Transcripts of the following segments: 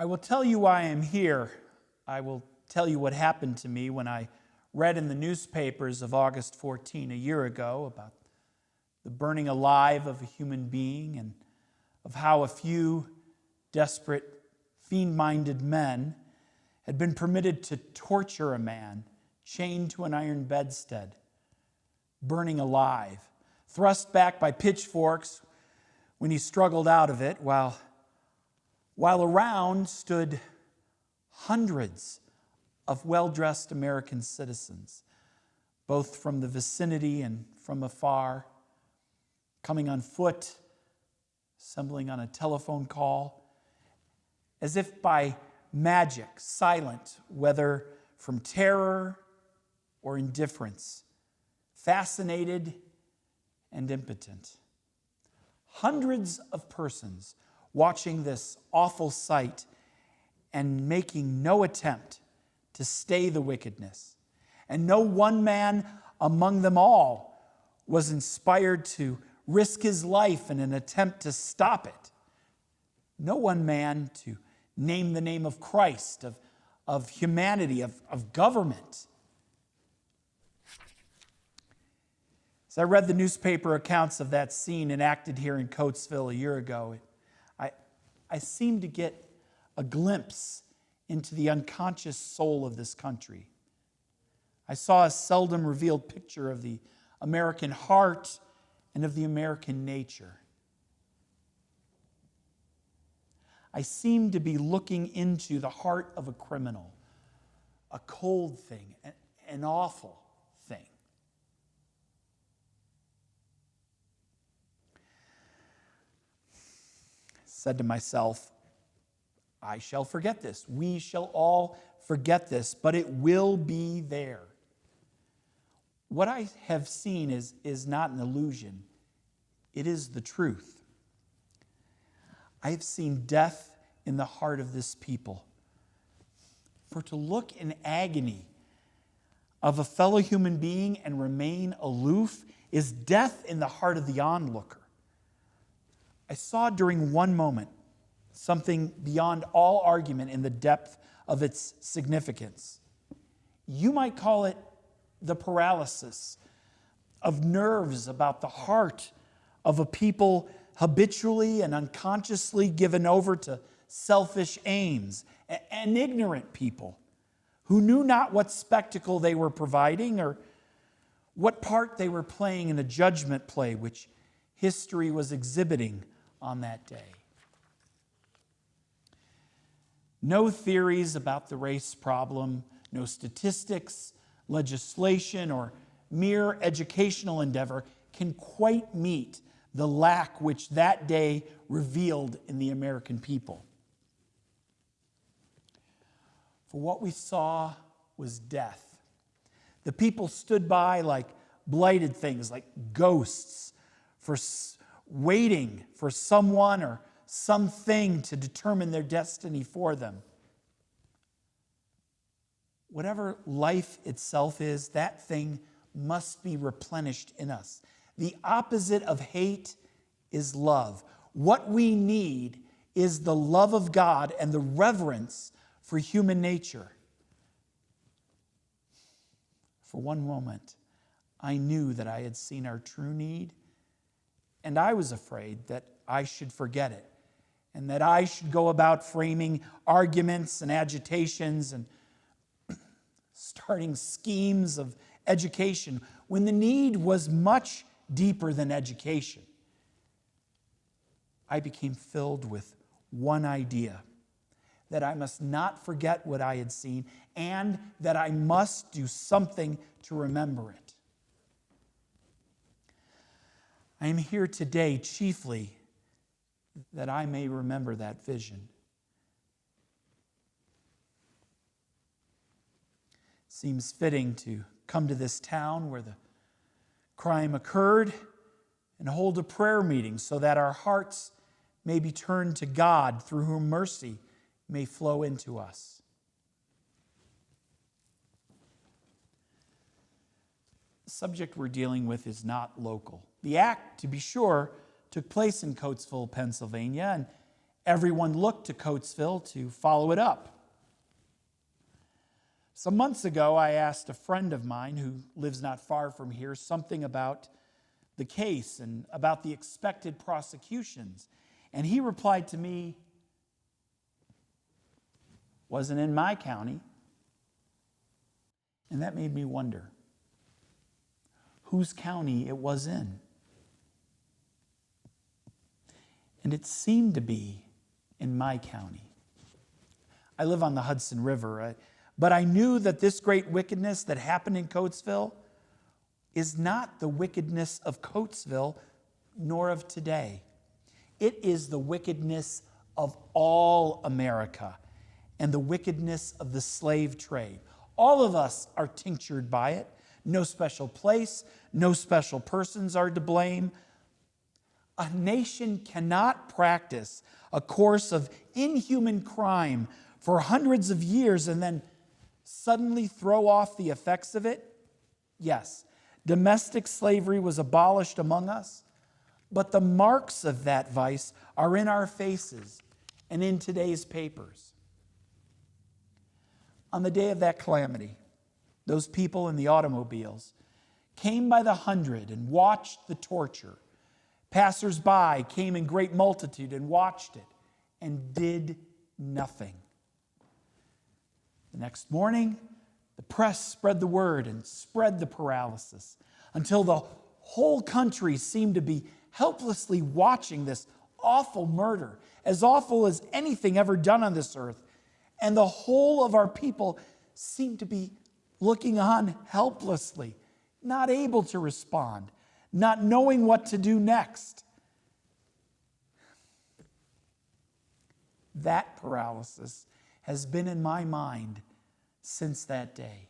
I will tell you why I am here. I will tell you what happened to me when I read in the newspapers of August 14, a year ago, about the burning alive of a human being and of how a few desperate, fiend-minded men had been permitted to torture a man chained to an iron bedstead, burning alive, thrust back by pitchforks when he struggled out of it, while around stood hundreds of well-dressed American citizens, both from the vicinity and from afar, coming on foot, assembling on a telephone call, as if by magic, silent, whether from terror or indifference, fascinated and impotent. Hundreds of persons watching this awful sight and making no attempt to stay the wickedness. And no one man among them all was inspired to risk his life in an attempt to stop it. No one man to name the name of Christ, of humanity, of government. As I read the newspaper accounts of that scene enacted here in Coatesville a year ago, I seemed to get a glimpse into the unconscious soul of this country. I saw a seldom revealed picture of the American heart and of the American nature. I seemed to be looking into the heart of a criminal, a cold thing, an awful thing. Said to myself, I shall forget this. We shall all forget this, but it will be there. What I have seen is not an illusion. It is the truth. I have seen death in the heart of this people. For to look in agony of a fellow human being and remain aloof is death in the heart of the onlooker. I saw during one moment something beyond all argument in the depth of its significance. You might call it the paralysis of nerves about the heart of a people habitually and unconsciously given over to selfish aims, an ignorant people who knew not what spectacle they were providing or what part they were playing in a judgment play which history was exhibiting on that day. No theories about the race problem, no statistics, legislation, or mere educational endeavor can quite meet the lack which that day revealed in the American people. For what we saw was death. The people stood by like blighted things, like ghosts, waiting for someone or something to determine their destiny for them. Whatever life itself is, that thing must be replenished in us. The opposite of hate is love. What we need is the love of God and the reverence for human nature. For one moment, I knew that I had seen our true need, and I was afraid that I should forget it, and that I should go about framing arguments and agitations and starting schemes of education when the need was much deeper than education. I became filled with one idea, that I must not forget what I had seen and that I must do something to remember it. I am here today chiefly that I may remember that vision. It seems fitting to come to this town where the crime occurred and hold a prayer meeting so that our hearts may be turned to God, through whom mercy may flow into us. The subject we're dealing with is not local. The act, to be sure, took place in Coatesville, Pennsylvania, and Everyone looked to Coatesville to follow it up. Some months ago, I asked a friend of mine who lives not far from here something about the case and about the expected prosecutions. And he replied to me, "Wasn't in my county." And that made me wonder whose county it was in. And it seemed to be in my county. I live on the Hudson River, but I knew that this great wickedness that happened in Coatesville is not the wickedness of Coatesville, nor of today. It is the wickedness of all America and the wickedness of the slave trade. All of us are tinctured by it. No special place, no special persons are to blame. A nation cannot practice a course of inhuman crime for hundreds of years and then suddenly throw off the effects of it. Yes, domestic slavery was abolished among us, but the marks of that vice are in our faces and in today's papers. On the day of that calamity, those people in the automobiles came by the hundred and watched the torture. Passers-by came in great multitude and watched it and did nothing. The next morning, the press spread the word and spread the paralysis until the whole country seemed to be helplessly watching this awful murder, as awful as anything ever done on this earth. And the whole of our people seemed to be looking on helplessly, not able to respond, not knowing what to do next. That paralysis has been in my mind since that day.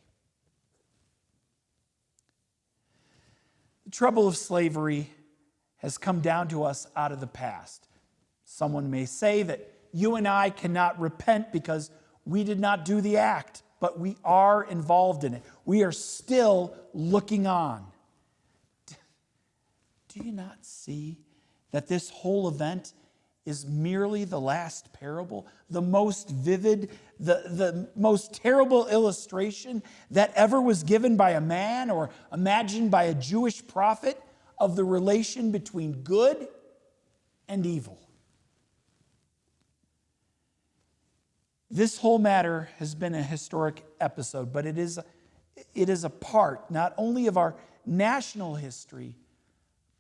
The trouble of slavery has come down to us out of the past. Someone may say that you and I cannot repent because we did not do the act, but we are involved in it. We are still looking on. Do you not see that this whole event is merely the last parable, the most vivid, the most terrible illustration that ever was given by a man or imagined by a Jewish prophet of the relation between good and evil? This whole matter has been a historic episode, but it is a part not only of our national history,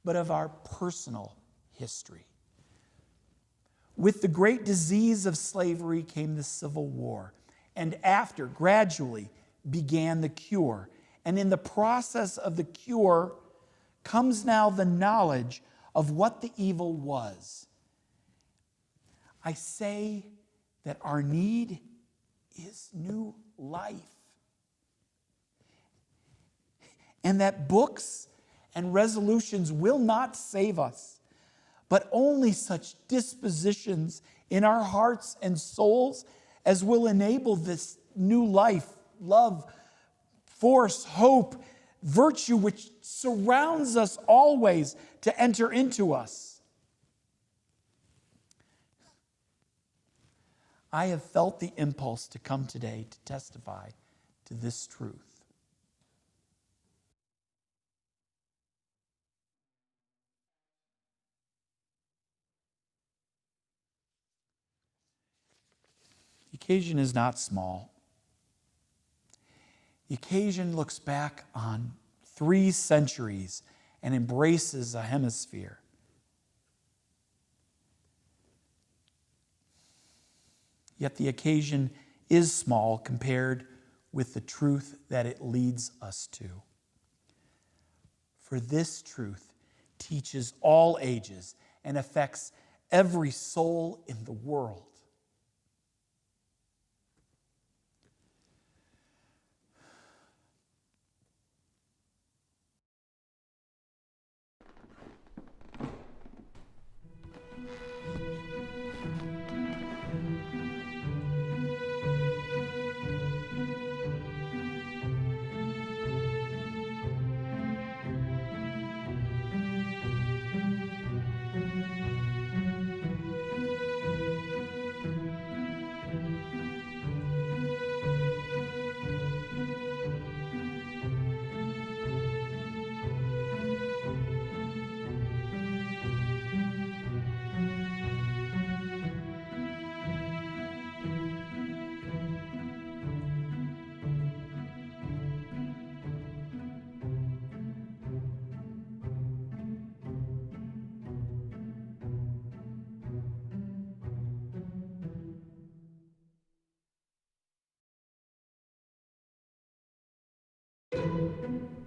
but of our personal history. With the great disease of slavery came the Civil War, and after, gradually, began the cure. And in the process of the cure comes now the knowledge of what the evil was. I say that our need is new life. And that books and resolutions will not save us, but only such dispositions in our hearts and souls as will enable this new life, love, force, hope, virtue which surrounds us always to enter into us. I have felt the impulse to come today to testify to this truth. The occasion is not small. The occasion looks back on 3 centuries and embraces a hemisphere. Yet the occasion is small compared with the truth that it leads us to. For this truth teaches all ages and affects every soul in the world. you.